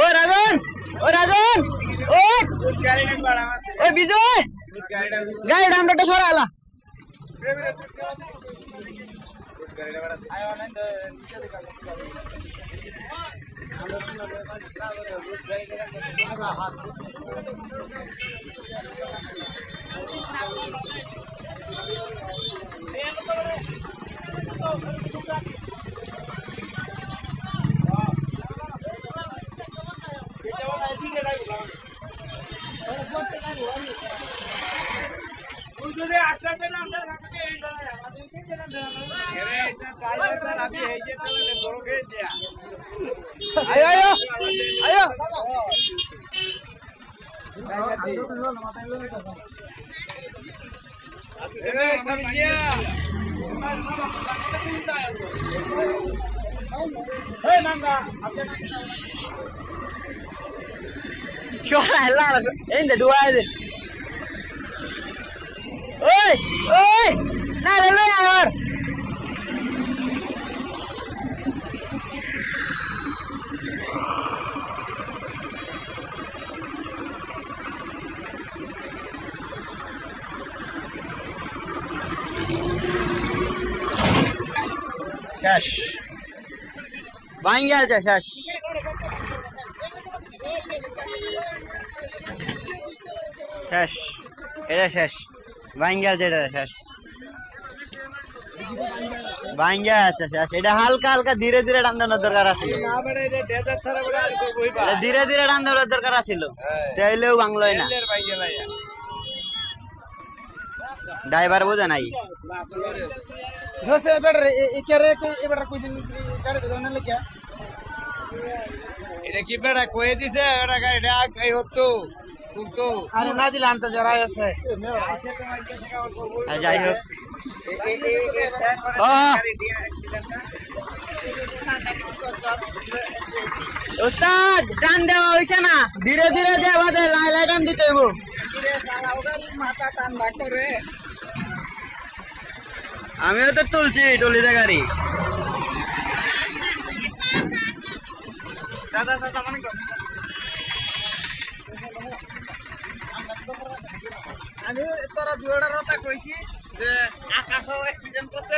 ও রাজন, ও রাজন, ও ওই বিজয় গাড়িটা আমরা একটা সরালা। আয়ো আয়ো আয়ো এই ডুবাই দে। ওই ওই না রে লে আর শেষ ভাঙ্গি আছে শেষ। শেষ এটা শেষ ভাঙ্গি আছে, এটা শেষ ভাঙ্গি আছে শেষ। এটা হালকা হালকা ধীরে ধীরে টান দেওয়ার দরকার আছিল, ধীরে ধীরে টান দেওয়ার দরকার আছিল, তাইলেও ভাঙলই না। ড্রাইভার বোঝা নাই এটা কি বেড়া কয়ে দিছে ওরা গাড়িটা এই হতো কিন্তু আরে না দিলে আনতে যারা আছে। যাই হোক ওস্তাদ টান দেওয়া হয়েছে না, ধীরে ধীরে দেওয়া যায়, লাই লাই টান দিতে হইব। আমিও তো তুলছি টলিতে গাড়ি। আমি তোরা দুয়ার কথা কইছি যে আকাশও অ্যাক্সিডেন্ট করছে।